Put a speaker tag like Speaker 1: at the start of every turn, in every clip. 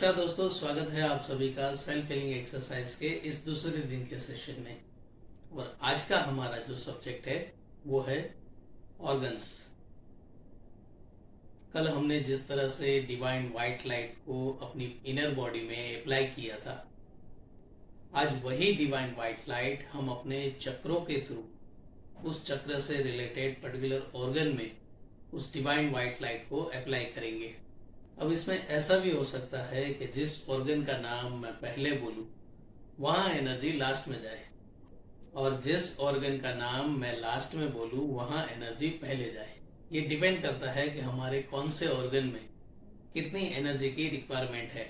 Speaker 1: नमस्कार दोस्तों, स्वागत है आप सभी का सेल्फ हीलिंग एक्सरसाइज के इस दूसरे दिन के सेशन में। और आज का हमारा जो सब्जेक्ट है वो है ऑर्गन्स। कल हमने जिस तरह से डिवाइन व्हाइट लाइट को अपनी इनर बॉडी में अप्लाई किया था, आज वही डिवाइन व्हाइट लाइट हम अपने चक्रों के थ्रू उस चक्र से रिलेटेड पर्टिकुलर ऑर्गन में उस डिवाइन व्हाइट लाइट को अप्लाई करेंगे। अब इसमें ऐसा भी हो सकता है कि जिस ऑर्गन का नाम मैं पहले बोलूं वहां एनर्जी लास्ट में जाए, और जिस ऑर्गन का नाम मैं लास्ट में बोलूं वहां एनर्जी पहले जाए। ये डिपेंड करता है कि हमारे कौन से ऑर्गन में कितनी एनर्जी की रिक्वायरमेंट है।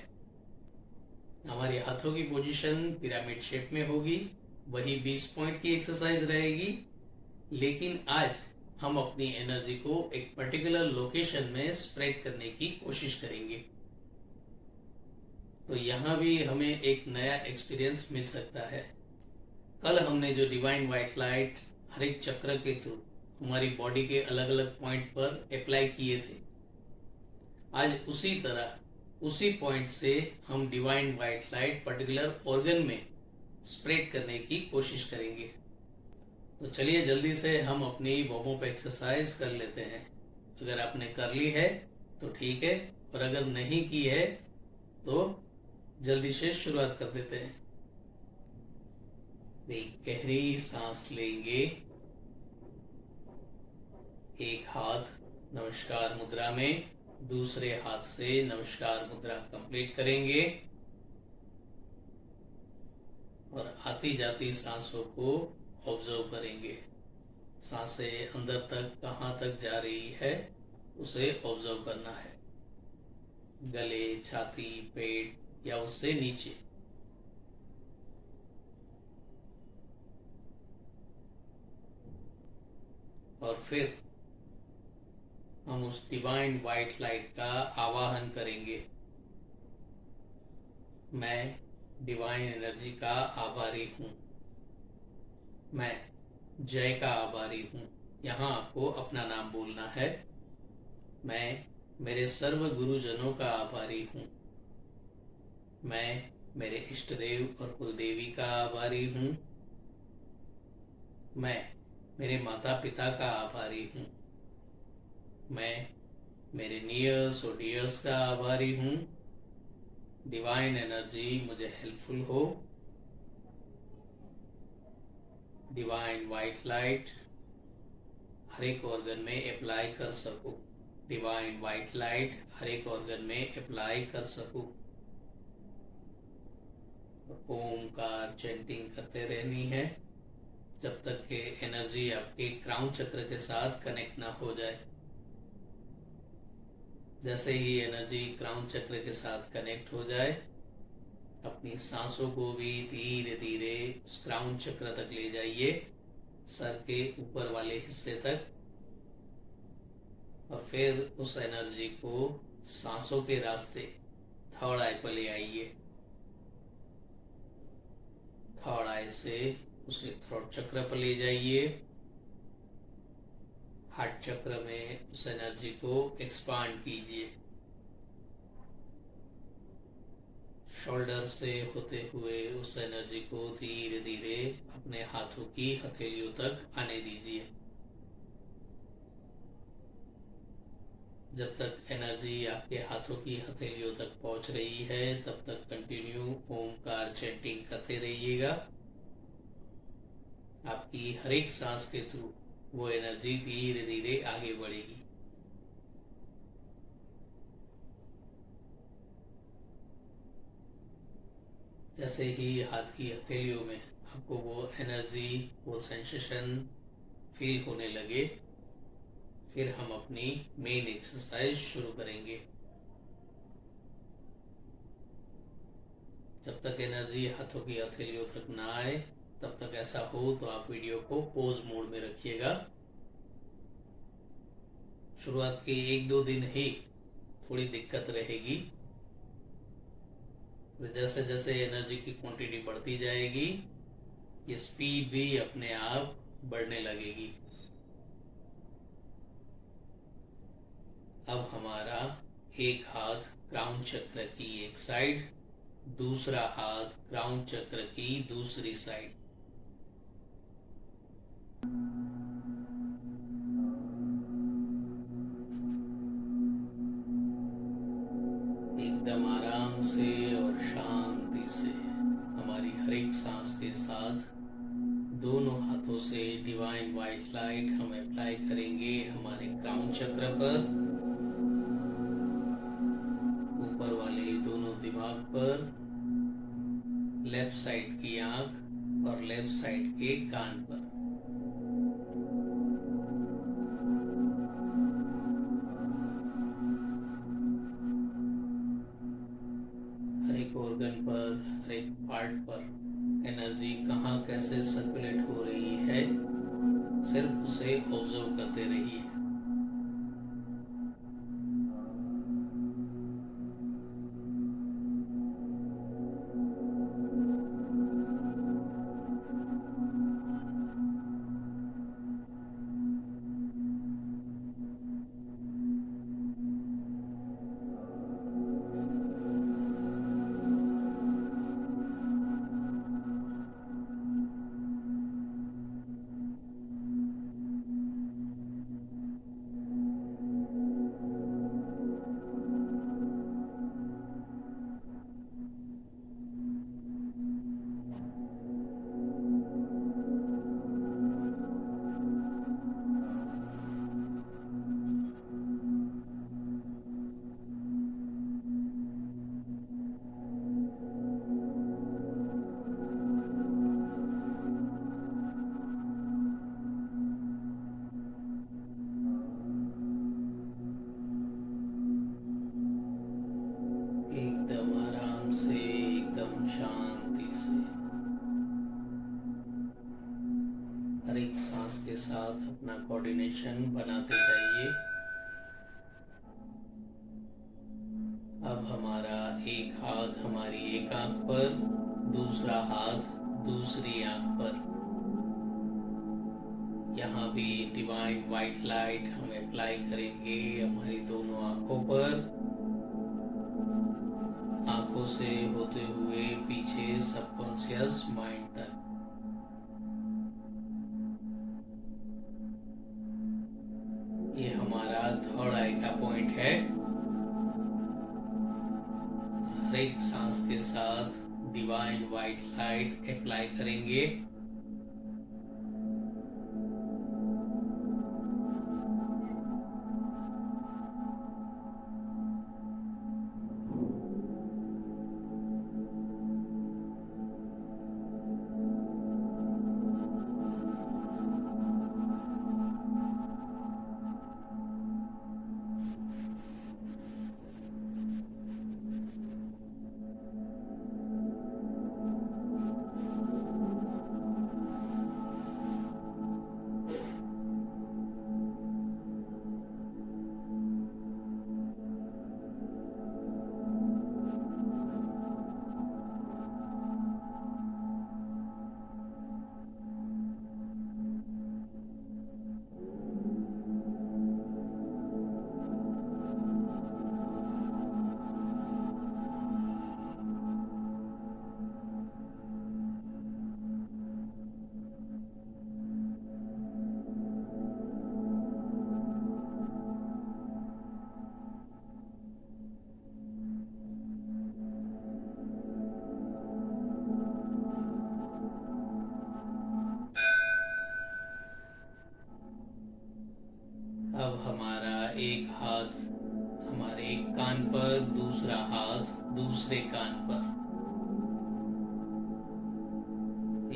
Speaker 1: हमारी हाथों की पोजीशन पिरामिड शेप में होगी, वही 20 पॉइंट की एक्सरसाइज रहेगी, लेकिन आज हम अपनी एनर्जी को एक पर्टिकुलर लोकेशन में स्प्रेड करने की कोशिश करेंगे। तो यहाँ भी हमें एक नया एक्सपीरियंस मिल सकता है। कल हमने जो डिवाइन व्हाइट लाइट हर एक चक्र के थ्रू हमारी बॉडी के अलग अलग पॉइंट पर अप्लाई किए थे, आज उसी तरह उसी पॉइंट से हम divine white light particular organ में स्प्रेड करने की कोशिश करेंगे। तो चलिए जल्दी से हम अपनी वार्म अप एक्सरसाइज कर लेते हैं। अगर आपने कर ली है तो ठीक है, और अगर नहीं की है तो जल्दी से शुरुआत कर देते हैं। एक गहरी सांस लेंगे, एक हाथ नमस्कार मुद्रा में, दूसरे हाथ से नमस्कार मुद्रा कंप्लीट करेंगे और आती जाती सांसों को ऑब्जर्व करेंगे। सांसें अंदर तक कहाँ तक जा रही है उसे ऑब्जर्व करना है, गले, छाती, पेट या उससे नीचे। और फिर हम उस डिवाइन व्हाइट लाइट का आवाहन करेंगे। मैं डिवाइन एनर्जी का आभारी हूं, मैं जय का आभारी हूं। यहाँ आपको अपना नाम बोलना है। मैं मेरे सर्व गुरुजनों का आभारी हूं, मैं मेरे इष्ट देव और कुलदेवी का आभारी हूं, मैं मेरे माता पिता का आभारी हूं, मैं मेरे नियर्स और डियर्स का आभारी हूं। डिवाइन एनर्जी मुझे हेल्पफुल हो, डिवाइन व्हाइट लाइट हर एक ऑर्गन में अप्लाई कर सकूं, डिवाइन व्हाइट लाइट हर एक ऑर्गन में अप्लाई कर सकूं। ओमकार चैंटिंग करते रहनी है जब तक कि एनर्जी आपके क्राउन चक्र के साथ कनेक्ट ना हो जाए। जैसे ही एनर्जी क्राउन चक्र के साथ कनेक्ट हो जाए, अपनी सांसों को भी धीरे धीरे क्राउन चक्र तक ले जाइए, सर के ऊपर वाले हिस्से तक, और फिर उस एनर्जी को सांसों के रास्ते थर्ड आई पर ले आइए। थर्ड आई से उसे थ्रोट चक्र पर ले जाइए। हार्ट चक्र में उस एनर्जी को एक्सपांड कीजिए। शोल्डर से होते हुए उस एनर्जी को धीरे धीरे अपने हाथों की हथेलियों तक आने दीजिए। जब तक एनर्जी आपके हाथों की हथेलियों तक पहुंच रही है तब तक कंटिन्यू ओमकार चैंटिंग करते रहिएगा। आपकी हर एक सांस के थ्रू वो एनर्जी धीरे धीरे आगे बढ़ेगी। जैसे ही हाथ की हथेलियों में आपको वो एनर्जी, वो सेंसेशन फील होने लगे, फिर हम अपनी मेन एक्सरसाइज शुरू करेंगे। जब तक एनर्जी हाथों की हथेलियों तक ना आए तब तक ऐसा हो तो आप वीडियो को पोज मोड में रखिएगा। शुरुआत के 1-2 दिन ही थोड़ी दिक्कत रहेगी, जैसे जैसे एनर्जी की क्वांटिटी बढ़ती जाएगी ये स्पीड भी अपने आप बढ़ने लगेगी। अब हमारा एक हाथ क्राउन चक्र की एक साइड, दूसरा हाथ क्राउन चक्र की दूसरी साइड। एकदम आराम से और शांति से हमारी हर एक सांस के साथ दोनों हाथों से डिवाइन वाइट लाइट हम अप्लाई करेंगे हमारे क्राउन चक्र पर, ऊपर वाले दोनों दिमाग पर, लेफ्ट साइड की आंख और लेफ्ट साइड के कान पर। हर एक ऑर्गन पर, हर एक पार्ट पर एनर्जी कहाँ कैसे सर्कुलेट हो रही है, सिर्फ उसे ऑब्जर्व करते रहिए। एकदम आराम से, एकदम शांति से हर एक सांस के साथ अपना कोऑर्डिनेशन बनाते जाइए। अब हमारा एक हाथ हमारी एक आंख पर, दूसरा हाथ दूसरी आंख पर। यहाँ भी डिवाइन वाइट लाइट हम अप्लाई करेंगे हमारी दोनों आंखों पर, आंखों से होते हुए पीछे सबकॉन्शियस माइंड तक। ये हमारा थर्ड आई का पॉइंट है। हर एक सांस के साथ डिवाइन वाइट लाइट अप्लाई करेंगे। अब हमारा एक हाथ हमारे एक कान पर, दूसरा हाथ दूसरे कान पर।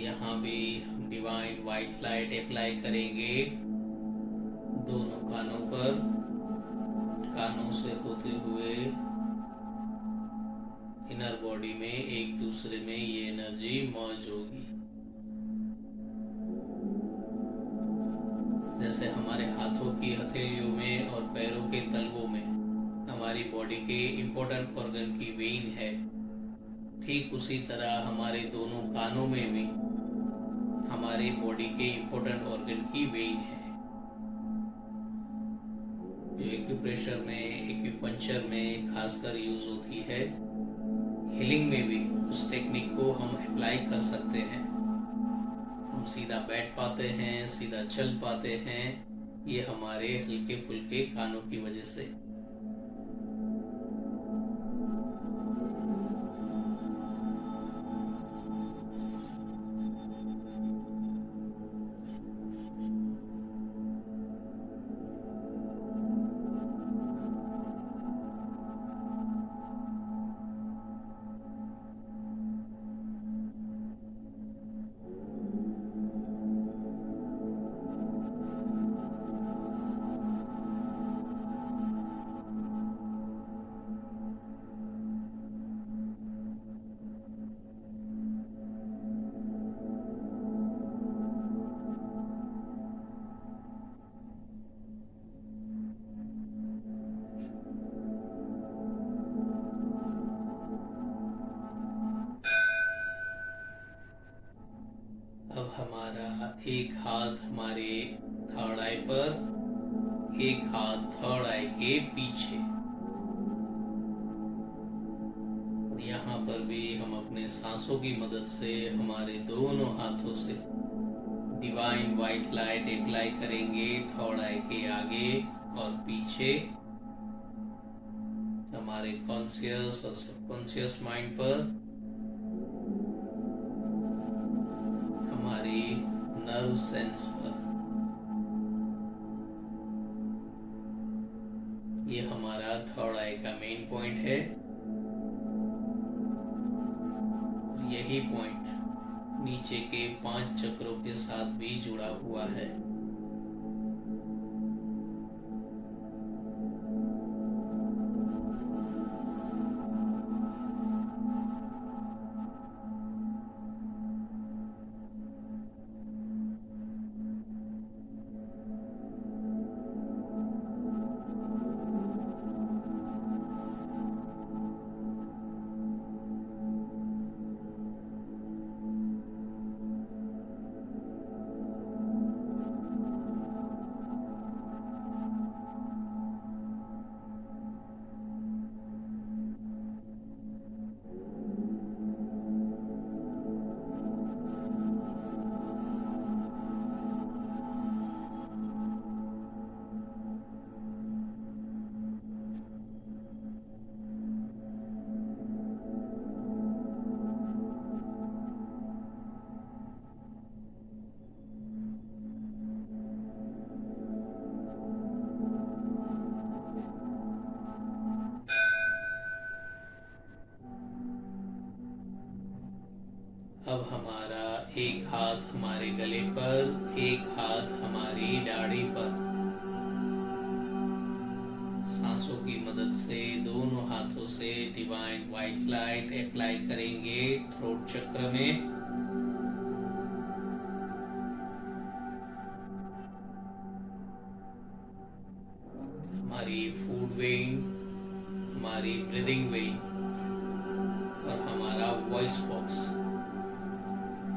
Speaker 1: यहाँ भी हम डिवाइन वाइट लाइट अप्लाई करेंगे दोनों कानों पर, कानों से होते हुए इनर बॉडी में एक दूसरे में ये एनर्जी मर्ज होगी। जैसे हमारे हाथों की हथेलियों में और पैरों के तलवों में हमारी बॉडी के इम्पोर्टेंट ऑर्गन की वेन है, ठीक उसी तरह हमारे दोनों कानों में भी हमारे बॉडी के इम्पोर्टेंट ऑर्गन की वेन है। जो एक एक्यूप्रेशर में, एक्यूपंक्चर में खासकर यूज होती है। हीलिंग में भी उस टेक्निक को हम अप्लाई कर सकते हैं। हम सीधा बैठ पाते हैं, सीधा चल पाते हैं, ये हमारे हल्के फुल्के कानों की वजह से। अब हमारा एक हाथ हमारे थर्ड आई पर, एक हाथ थर्ड आई के पीछे। यहाँ पर भी हम अपने सांसों की मदद से हमारे दोनों हाथों से डिवाइन व्हाइट लाइट अप्लाई करेंगे थर्ड आई के आगे और पीछे, हमारे कॉन्शियस और सबकॉन्शियस माइंड पर, हमारी नर्व सेंस पर। ये हमारा थर्ड आई का मेन पॉइंट है। यही पॉइंट नीचे के 5 चक्रों के साथ भी जुड़ा हुआ है। अब हमारा एक हाथ हमारे गले पर, एक हाथ हमारी दाढ़ी पर। सांसों की मदद से दोनों हाथों से डिवाइन व्हाइट लाइट अप्लाई करेंगे थ्रोट चक्र में। हमारी फूड वेन, हमारी ब्रीदिंग वेन और हमारा वॉइस बॉक्स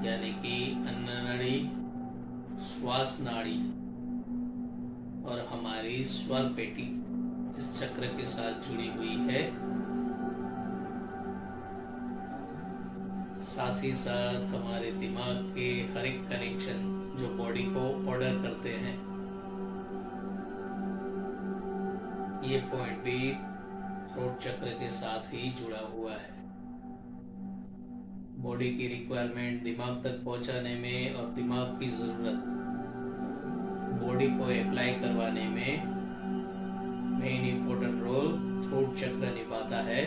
Speaker 1: यानी कि अन्न नाड़ी, श्वास नाड़ी और हमारी स्वर पेटी इस चक्र के साथ जुड़ी हुई है। साथ ही साथ हमारे दिमाग के हर एक कनेक्शन जो बॉडी को ऑर्डर करते हैं, ये पॉइंट भी थ्रोट चक्र के साथ ही जुड़ा हुआ है। बॉडी की रिक्वायरमेंट दिमाग तक पहुंचाने में और दिमाग की जरूरत बॉडी को अप्लाई करवाने में मेन इंपॉर्टेंट रोल थ्रोट चक्र निभाता है।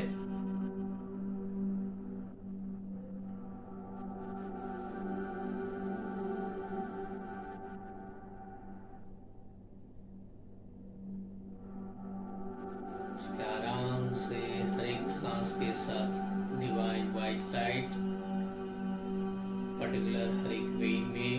Speaker 1: आराम से हर एक सांस के साथ डिवाइन व्हाइट लाइट पर्टिकुलर हर एक वेन में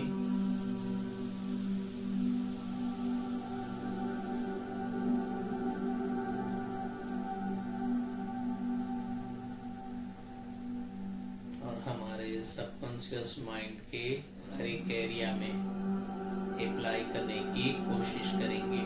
Speaker 1: और हमारे सबकॉन्शियस माइंड के हर एक एरिया में अप्लाई करने की कोशिश करेंगे।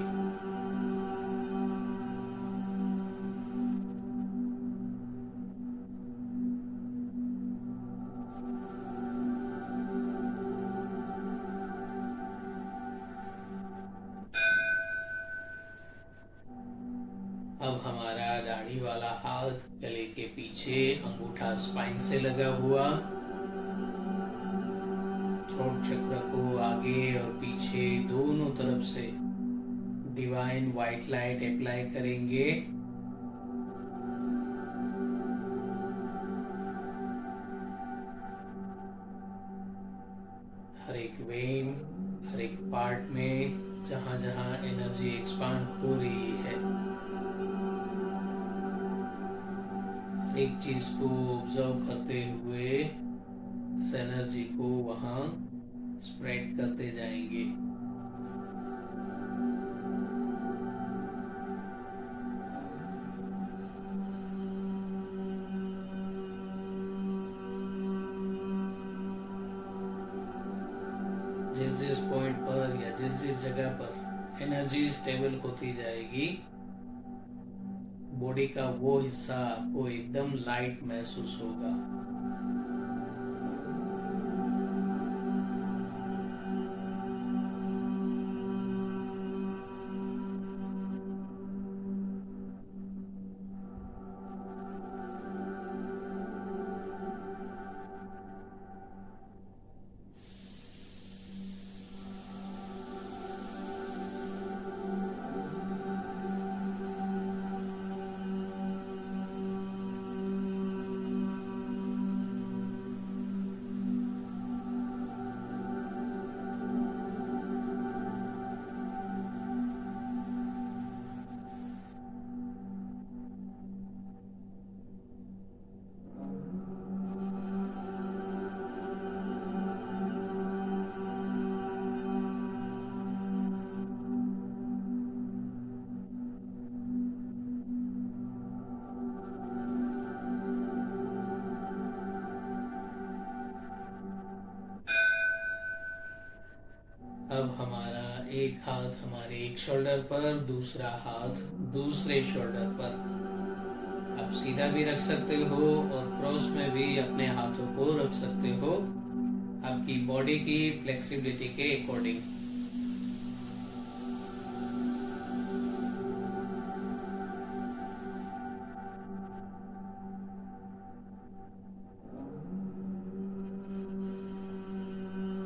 Speaker 1: अब हमारा दाढ़ी वाला हाथ गले के पीछे, अंगूठा स्पाइन से लगा हुआ, थ्रोट चक्र को आगे और पीछे दोनों तरफ से डिवाइन व्हाइट लाइट अप्लाई करेंगे। हर एक वेन, हर एक पार्ट में जहां जहां एनर्जी एक्सपांड हो रही है, हर एक चीज को ऑब्जर्व करते हुए इस एनर्जी को वहां स्प्रेड करते जाएंगे। जिस जिस पॉइंट पर या जिस जिस जगह पर एनर्जी स्टेबल होती जाएगी, बॉडी का वो हिस्सा आपको एकदम लाइट महसूस होगा। अब हमारा एक हाथ हमारे एक शोल्डर पर, दूसरा हाथ दूसरे शोल्डर पर। आप सीधा भी रख सकते हो और क्रॉस में भी अपने हाथों को रख सकते हो, आपकी बॉडी की फ्लेक्सिबिलिटी के अकॉर्डिंग।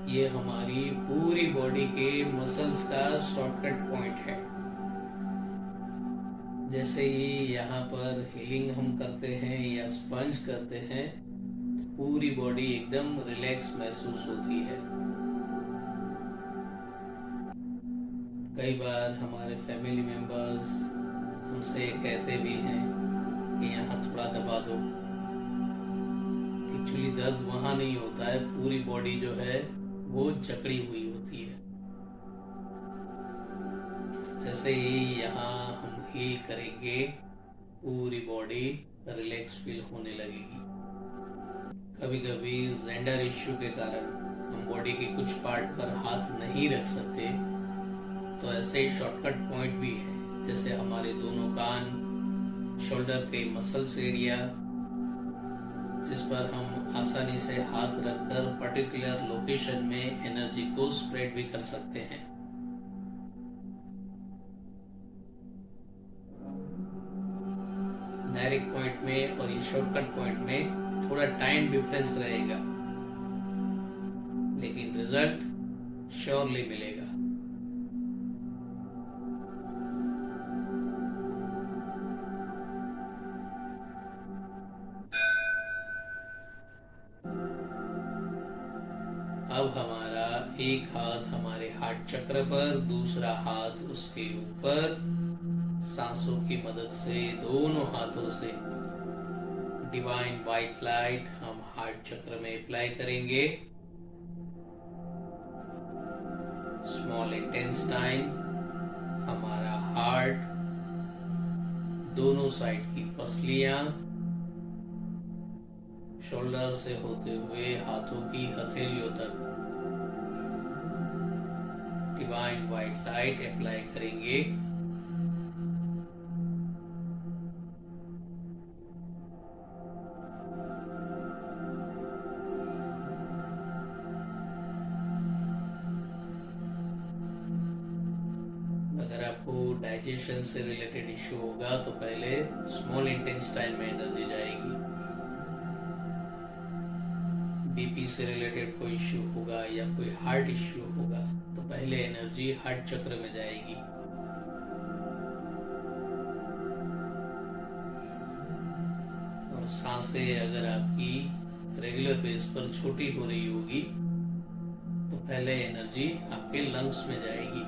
Speaker 1: ये हमारी पूरी बॉडी के मसल्स का शॉर्टकट पॉइंट है। जैसे ही यहाँ पर हीलिंग हम करते हैं या स्पंज करते हैं, पूरी बॉडी एकदम रिलैक्स महसूस होती है। कई बार हमारे फैमिली मेंबर्स हमसे कहते भी हैं कि यहाँ थोड़ा दबा दो। एक्चुअली दर्द वहां नहीं होता है, पूरी बॉडी जो है वो जकड़ी हुई होती है। जैसे ही यहाँ हम हील करेंगे, पूरी बॉडी रिलैक्स फील होने लगेगी। कभी कभी जेंडर इश्यू के कारण हम बॉडी के कुछ पार्ट पर हाथ नहीं रख सकते, तो ऐसे शॉर्टकट पॉइंट भी है। जैसे हमारे दोनों कान, शोल्डर के मसल्स एरिया, जिस पर हम आसानी से हाथ रखकर पर्टिकुलर लोकेशन में एनर्जी को स्प्रेड भी कर सकते हैं। डायरेक्ट पॉइंट में और ये शॉर्टकट पॉइंट में थोड़ा टाइम डिफरेंस रहेगा, लेकिन रिजल्ट श्योरली मिलेगा। अब हमारा एक हाथ हमारे हार्ट चक्र पर, दूसरा हाथ उसके ऊपर। सांसों की मदद से दोनों हाथों से डिवाइन व्हाइट लाइट हम हार्ट चक्र में अप्लाई करेंगे। स्मॉल इंटेंस्टाइन, हमारा हार्ट, दोनों साइड की पसलियां, शोल्डर से होते हुए हाथों की हथेलियों तक डिवाइन व्हाइट लाइट अप्लाई करेंगे। अगर आप आपको डाइजेशन से रिलेटेड इश्यू होगा तो पहले स्मॉल इंटेस्टाइन में एनर्जी जाएगी। बीपी से रिलेटेड कोई इश्यू होगा या कोई हार्ट इश्यू होगा तो पहले एनर्जी हार्ट चक्र में जाएगी। और सांसें अगर आपकी रेगुलर बेस पर छोटी हो रही होगी तो पहले एनर्जी आपके लंग्स में जाएगी।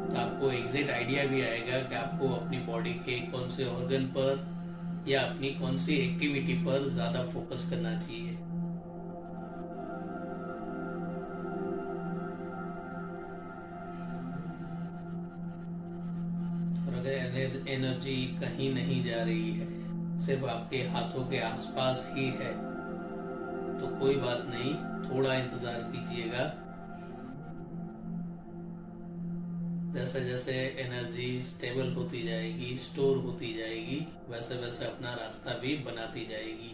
Speaker 1: तो आपको एग्जैक्ट आइडिया भी आएगा कि आपको अपनी बॉडी के कौन से ऑर्गन पर या अपनी कौन सी एक्टिविटी पर ज्यादा फोकस करना चाहिए। और अगर एनर्जी कहीं नहीं जा रही है, सिर्फ आपके हाथों के आसपास ही है, तो कोई बात नहीं, थोड़ा इंतजार कीजिएगा। जैसे जैसे एनर्जी स्टेबल होती जाएगी, स्टोर होती जाएगी, वैसे वैसे अपना रास्ता भी बनाती जाएगी।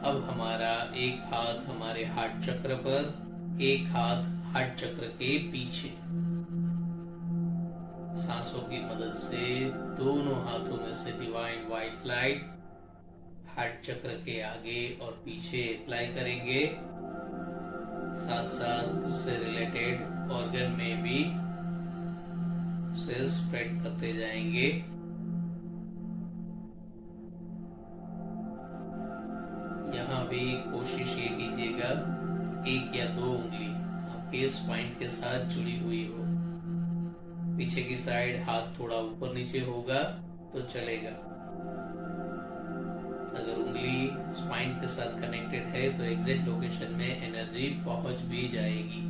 Speaker 1: अब हमारा एक हाथ हमारे हार्ट चक्र पर, एक हाथ हार्ट चक्र के पीछे। सांसों की मदद से दोनों हाथों में से डिवाइन व्हाइट लाइट हार्ट चक्र के आगे और पीछे अप्लाई करेंगे। साथ साथ उससे रिलेटेड ऑर्गन में भी उसे स्प्रेड करते जाएंगे। यहाँ भी कोशिश ये कीजिएगा एक या दो उंगली आपके स्पाइन के साथ जुड़ी हुई हो। पीछे की साइड हाथ थोड़ा ऊपर नीचे होगा तो चलेगा। अगर उंगली स्पाइन के साथ कनेक्टेड है तो एग्जैक्ट लोकेशन में एनर्जी पहुंच भी जाएगी।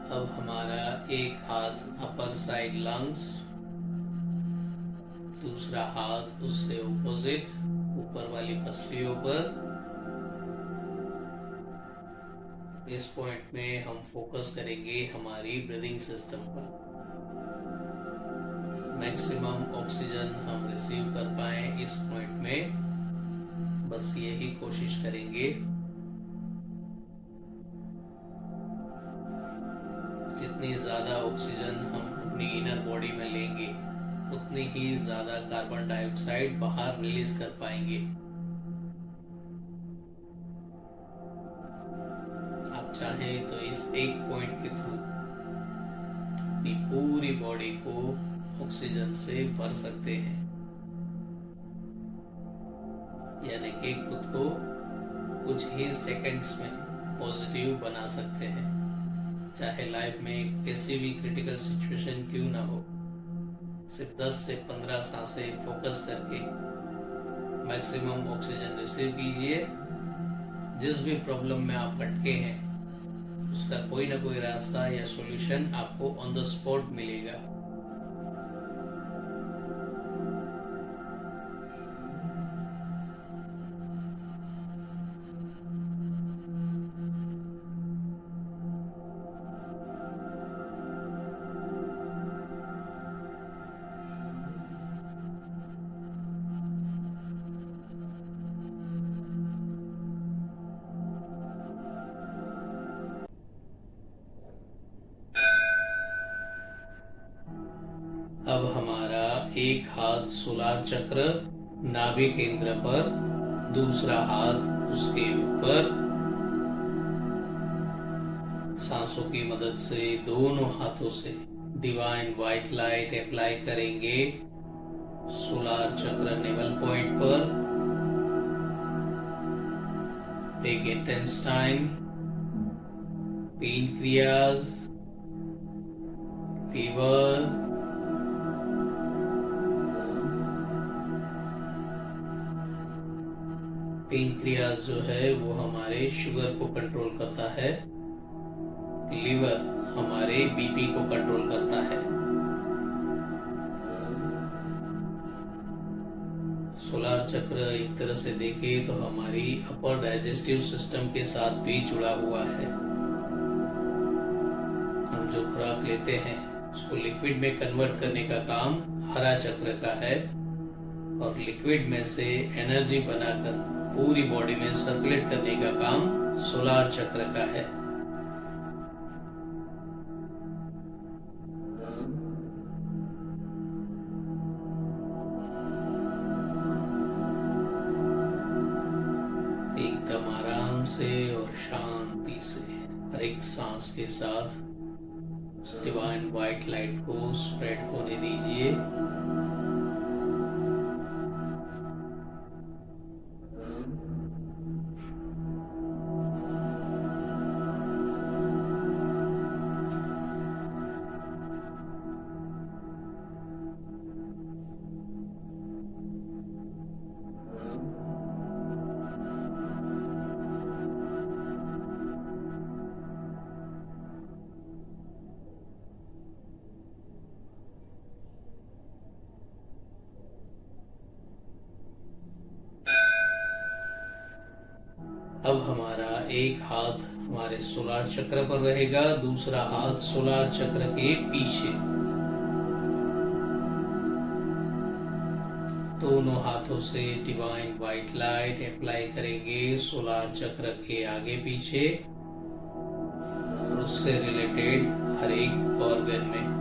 Speaker 1: अब हमारा एक हाथ अपर साइड लंग्स, दूसरा हाथ उससे ऑपोजिट ऊपर वाली पसलियों पर। इस पॉइंट में हम फोकस करेंगे हमारी ब्रीदिंग सिस्टम पर। मैक्सिमम ऑक्सीजन हम रिसीव कर पाए इस पॉइंट में, बस यही कोशिश करेंगे। जितनी ज्यादा ऑक्सीजन हम अपनी इनर बॉडी में लेंगे उतनी ही ज्यादा कार्बन डाइऑक्साइड बाहर रिलीज कर पाएंगे। आप चाहें तो इस एक पॉइंट के थ्रू अपनी पूरी बॉडी को ऑक्सीजन से भर सकते हैं, यानी कि खुद को कुछ ही सेकंड्स में पॉजिटिव बना सकते हैं। चाहे लाइफ में कैसी भी क्रिटिकल सिचुएशन क्यों ना हो, सिर्फ 10 से 15 सांसें फोकस करके मैक्सिमम ऑक्सीजन रिसीव कीजिए। जिस भी प्रॉब्लम में आप अटके हैं उसका कोई ना कोई रास्ता या सॉल्यूशन आपको ऑन द स्पॉट मिलेगा। एक हाथ सोलार चक्र नाभि केंद्र पर, दूसरा हाथ उसके ऊपर। सांसों की मदद से दोनों हाथों से डिवाइन व्हाइट लाइट अप्लाई करेंगे सोलार चक्र नेवल पॉइंट पर। Take intense time. Pancreas, liver, pancreas जो है वो हमारे शुगर को कंट्रोल करता है, लीवर हमारे बीपी को कंट्रोल करता है। सोलार चक्र एक तरह से देखें तो हमारी अपर डाइजेस्टिव सिस्टम के साथ भी जुड़ा हुआ है। हम जो खुराक लेते हैं उसको लिक्विड में कन्वर्ट करने का काम हरा चक्र का है, और लिक्विड में से एनर्जी बनाकर पूरी बॉडी में सर्कुलेट करने का काम सोलार चक्र का है। एकदम आराम से और शांति से हर एक सांस के साथ उस डिवाइन व्हाइट लाइट को स्प्रेड होने दीजिए। अब हमारा एक हाथ हमारे सोलार चक्र पर रहेगा, दूसरा हाथ सोलार चक्र के पीछे। दोनों हाथों से डिवाइन व्हाइट लाइट अप्लाई करेंगे सोलार चक्र के आगे पीछे और उससे रिलेटेड हर एक ऑर्गन में।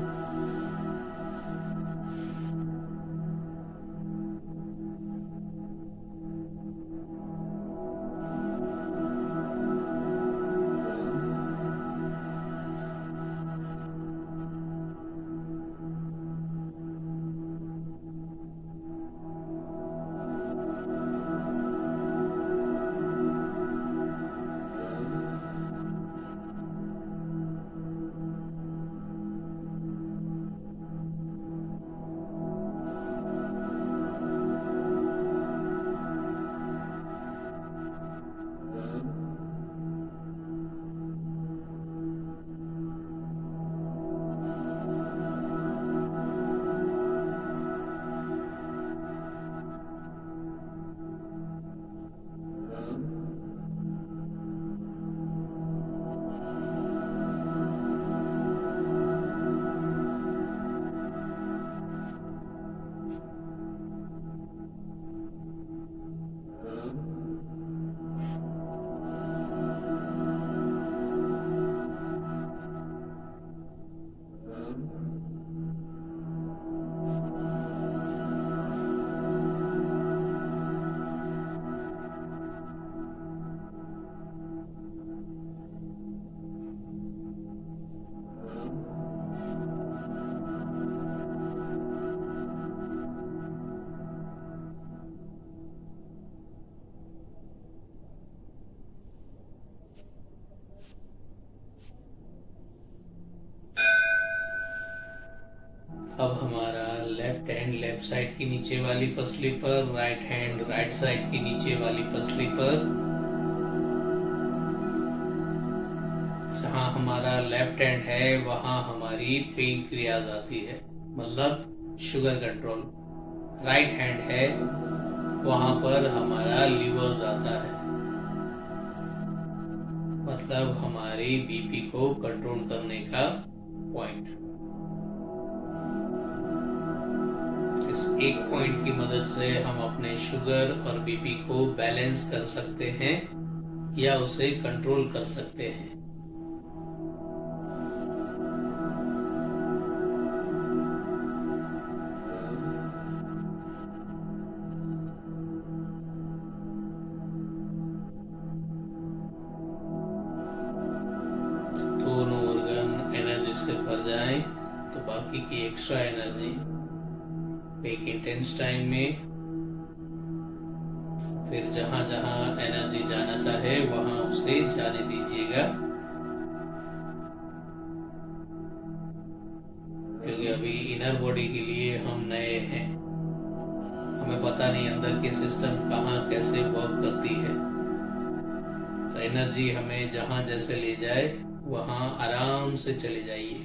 Speaker 1: अब हमारा लेफ्ट हैंड लेफ्ट साइड की नीचे वाली पसली पर, राइट हैंड राइट साइड की नीचे वाली पसली पर। जहां हमारा लेफ्ट हैंड है वहां हमारी पेन क्रियाज आती है, मतलब शुगर कंट्रोल। राइट हैंड है वहां पर हमारा लीवर्स आता है, मतलब हमारी बीपी को कंट्रोल करने का पॉइंट। इस एक पॉइंट की मदद से हम अपने शुगर और बीपी को बैलेंस कर सकते हैं या उसे कंट्रोल कर सकते हैं। बाकी की एक्स्ट्रा एनर्जी एक इंटेंस टाइम में, फिर जहां जहां एनर्जी जाना चाहे वहां उसे जाने दीजिएगा, क्योंकि अभी इनर बॉडी के लिए हम नए हैं, हमें पता नहीं अंदर की सिस्टम कहाँ कैसे वर्क करती है। तो एनर्जी हमें जहां जैसे ले जाए वहां आराम से चले जाइए।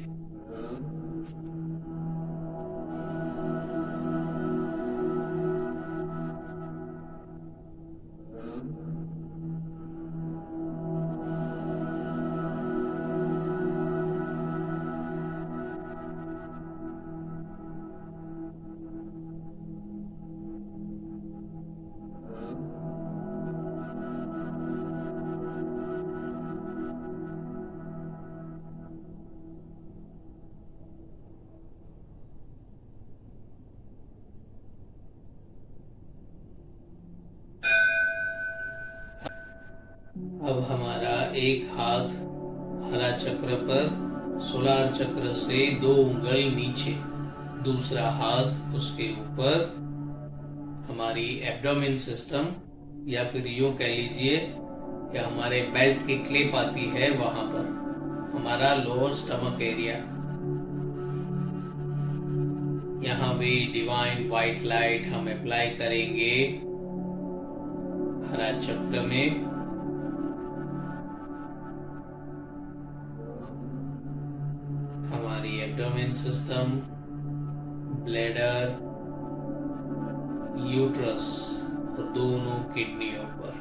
Speaker 1: अब हमारा एक हाथ हरा चक्र पर, सोलार चक्र से 2 उंगल नीचे, दूसरा हाथ उसके ऊपर हमारी एब्डोमेन सिस्टम, या फिर यूं कह लीजिए कि हमारे बेल्ट की क्लिप आती है वहां पर, हमारा लोअर स्टमक एरिया। यहाँ भी डिवाइन व्हाइट लाइट हम अप्लाई करेंगे हरा चक्र में। हमारी एब्डोमेन सिस्टम, ब्लैडर, यूट्रस और दोनों किडनियों पर।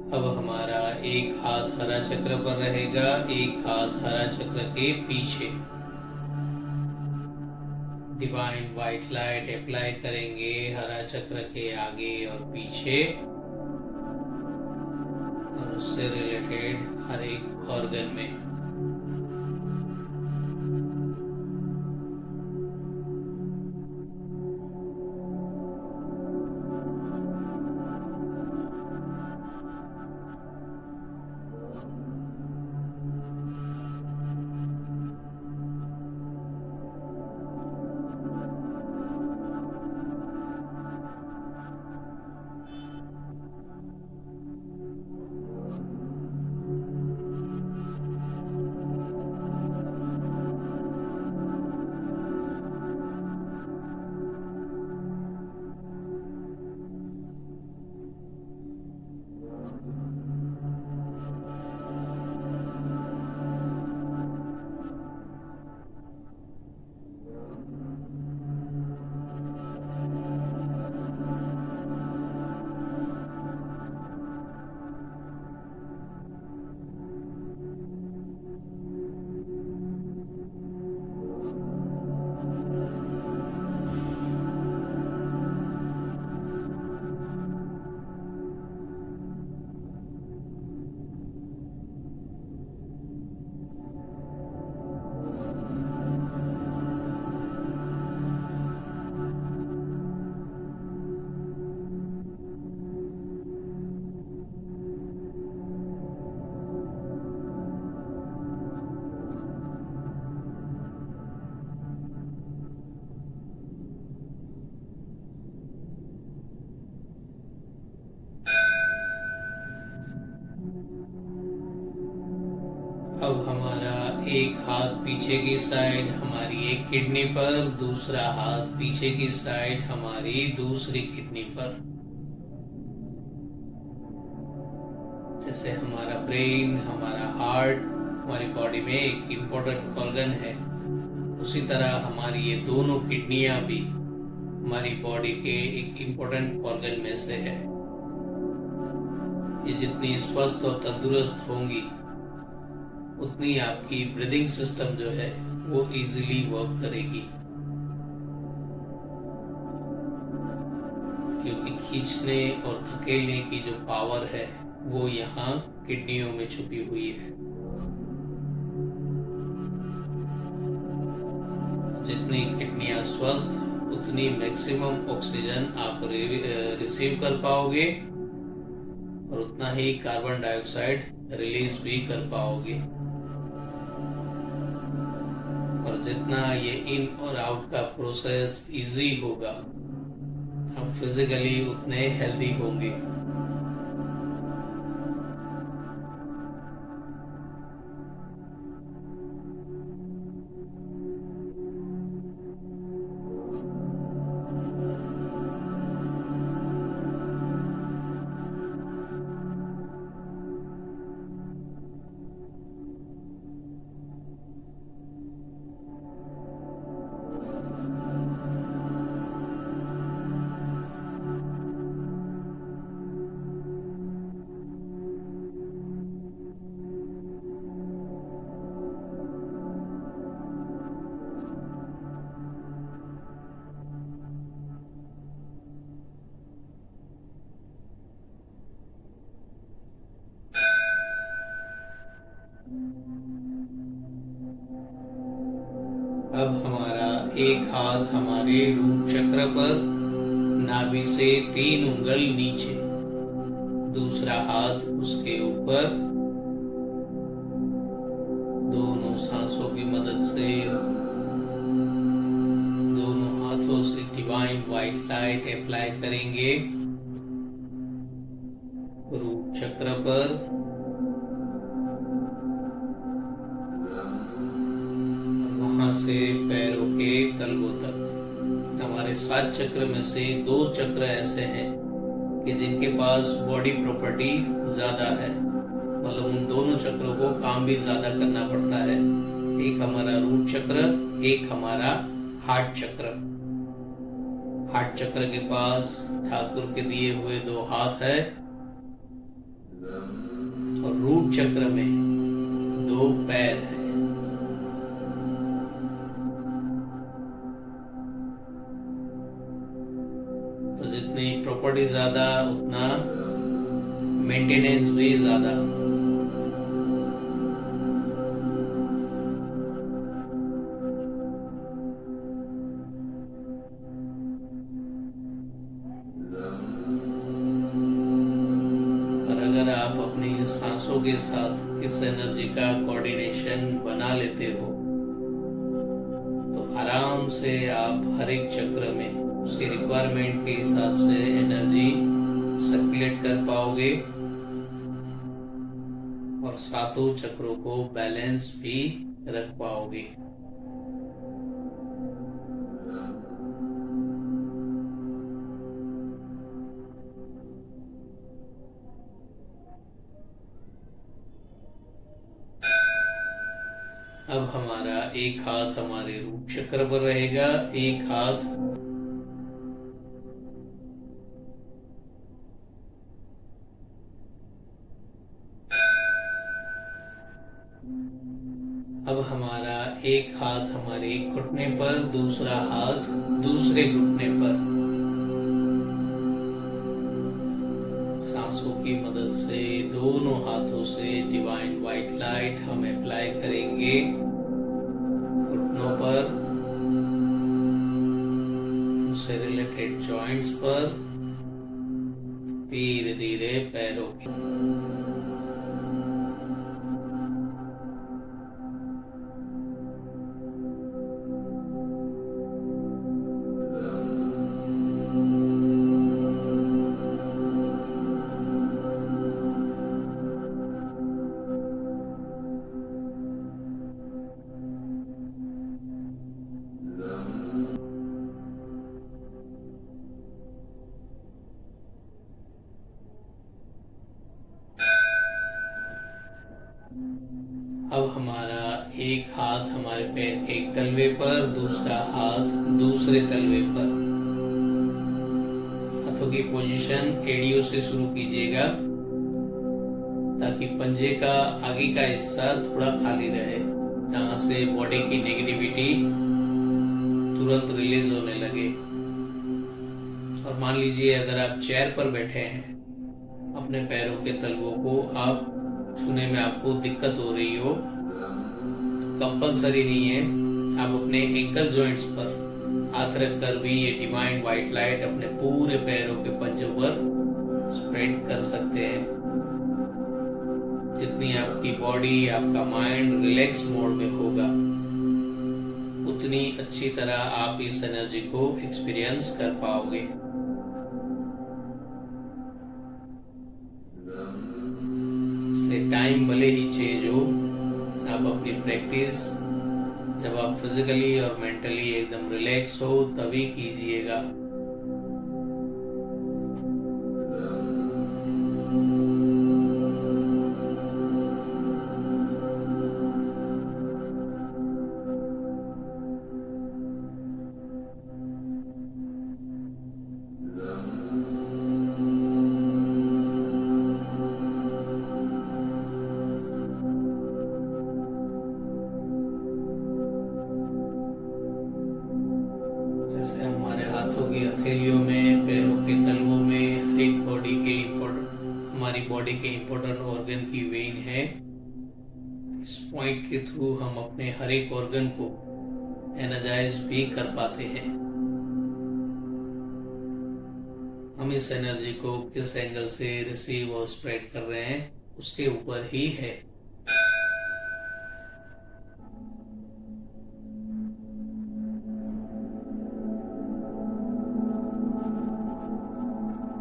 Speaker 1: अब हमारा एक हाथ हरा चक्र पर रहेगा, एक हाथ हरा चक्र के पीछे। डिवाइन व्हाइट लाइट अप्लाई करेंगे हरा चक्र के आगे और पीछे, और उससे रिलेटेड हर एक ऑर्गन में। अब हमारा एक हाथ पीछे की साइड हमारी एक किडनी पर, दूसरा हाथ पीछे की साइड हमारी दूसरी किडनी पर। जैसे हमारा ब्रेन, हमारा हार्ट हमारी बॉडी में एक इम्पोर्टेंट ऑर्गन है, उसी तरह हमारी ये दोनों किडनियां भी हमारी बॉडी के एक इम्पोर्टेंट ऑर्गन में से है। ये जितनी स्वस्थ और तंदुरुस्त होंगी उतनी आपकी ब्रीदिंग सिस्टम जो है वो इजीली वर्क करेगी, क्योंकि खींचने और धकेलने की जो पावर है वो यहाँ किडनियों में छुपी हुई है। जितनी किडनियां स्वस्थ उतनी मैक्सिमम ऑक्सीजन आप रिसीव कर पाओगे और उतना ही कार्बन डाइऑक्साइड रिलीज भी कर पाओगे। और जितना ये इन और आउट का प्रोसेस इजी होगा, आप फिजिकली उतने हेल्दी होंगे। अब हमारा एक हाथ हमारे रूट चक्र पर, नाभि से 3 उंगल नीचे, दूसरा हाथ उसके ऊपर। दोनों सांसों की मदद से, दोनों हाथों से डिवाइन व्हाइट लाइट अप्लाई करेंगे रूट चक्र पर। से पैरों के तलवों तक। हमारे 7 चक्र में से 2 चक्र ऐसे हैं कि जिनके पास बॉडी प्रॉपर्टी ज्यादा है, मतलब उन दोनों चक्रों को काम भी ज्यादा करना पड़ता है। एक हमारा रूट चक्र, एक हमारा हार्ट चक्र। हार्ट चक्र के पास ठाकुर के दिए हुए 2 हाथ है और रूट चक्र में 2 पैर है। तो जितनी प्रॉपर्टी ज्यादा उतना मेंटेनेंस भी ज्यादा। और अगर आप अपनी सांसों के साथ इस एनर्जी का कोऑर्डिनेशन बना लेते हो तो आराम से आप हर एक चक्र में उसके रिक्वायरमेंट के हिसाब से एनर्जी सर्कुलेट कर पाओगे और 7 चक्रों को बैलेंस भी रख पाओगे। अब हमारा एक हाथ हमारे रूट चक्र पर रहेगा, एक हाथ अब हमारा एक हाथ हमारे घुटने पर, दूसरा हाथ दूसरे घुटने पर। सांसों की मदद से दोनों हाथों से डिवाइन व्हाइट लाइट हम अप्लाई करेंगे घुटनों पर, उससे रिलेटेड जॉइंट्स पर, धीरे धीरे पैरों के। अब हमारा एक हाथ हमारे पैर के एक तलवे पर, दूसरा हाथ दूसरे तलवे पर। हाथों की पोजीशन एडियो से शुरू कीजिएगा ताकि पंजे का आगे का हिस्सा थोड़ा खाली रहे, जहां से बॉडी की नेगेटिविटी तुरंत रिलीज होने लगे। और मान लीजिए अगर आप चेयर पर बैठे हैं, अपने पैरों के तलवों को आप छूने में आपको दिक्कत हो रही हो, तो कंपलसरी नहीं है, आप अपने एंकल जॉइंट्स पर हाथ रखकर भी ये डिवाइन व्हाइट लाइट अपने पूरे पैरों के पंजों पर स्प्रेड कर सकते हैं। जितनी आपकी बॉडी, आपका माइंड रिलैक्स मोड में होगा, उतनी अच्छी तरह आप इस एनर्जी को एक्सपीरियंस कर पाओगे। इसलिए टाइम भले ही चेंज हो, आप अपनी प्रैक्टिस जब आप फिजिकली और मेंटली एकदम रिलैक्स हो तभी कीजिएगा। हाथों की हथेलियों में, पैरों के तलवों में, हर एक हमारी बॉडी के इम्पोर्टेंट ऑर्गन की वेन है। इस पॉइंट के थ्रू हम अपने हर एक ऑर्गन को एनर्जाइज भी कर पाते हैं। हम इस एनर्जी को किस एंगल से रिसीव और स्प्रेड कर रहे हैं उसके ऊपर ही है।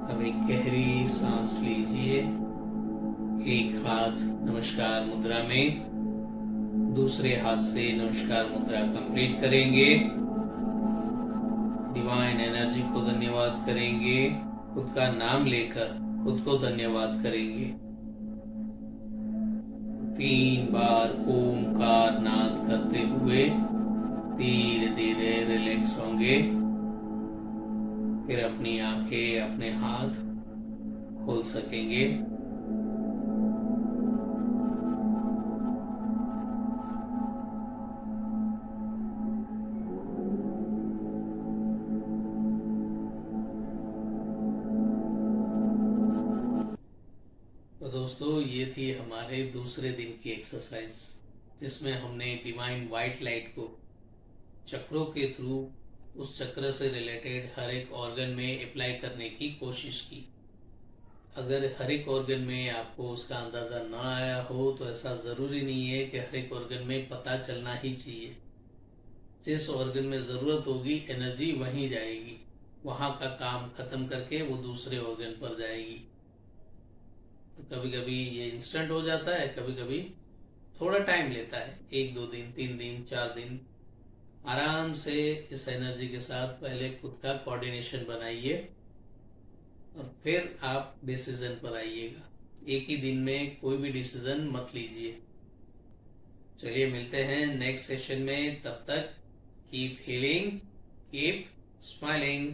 Speaker 1: अब एक गहरी सांस लीजिए, एक हाथ नमस्कार मुद्रा में, दूसरे हाथ से नमस्कार मुद्रा कंप्लीट करेंगे। डिवाइन एनर्जी को धन्यवाद करेंगे, खुद का नाम लेकर खुद को धन्यवाद करेंगे। 3 बार ओमकार नाद करते हुए धीरे धीरे रिलैक्स होंगे। फिर अपनी आंखें, अपने हाथ खोल सकेंगे। तो दोस्तों, ये थी हमारे दूसरे दिन की एक्सरसाइज, जिसमें हमने डिवाइन व्हाइट लाइट को चक्रों के थ्रू उस चक्र से रिलेटेड हर एक ऑर्गन में अप्लाई करने की कोशिश की। अगर हर एक ऑर्गन में आपको उसका अंदाज़ा ना आया हो तो ऐसा ज़रूरी नहीं है कि हर एक ऑर्गन में पता चलना ही चाहिए। जिस ऑर्गन में ज़रूरत होगी एनर्जी वहीं जाएगी, वहाँ का काम ख़त्म करके वो दूसरे ऑर्गन पर जाएगी। तो कभी कभी ये इंस्टेंट हो जाता है, कभी कभी थोड़ा टाइम लेता है, 1-2 दिन, 3 दिन, 4 दिन। आराम से इस एनर्जी के साथ पहले खुद का कोऑर्डिनेशन बनाइए और फिर आप डिसीजन पर आइएगा। एक ही दिन में कोई भी डिसीजन मत लीजिए। चलिए मिलते हैं नेक्स्ट सेशन में, तब तक कीप हीलिंग, कीप स्माइलिंग।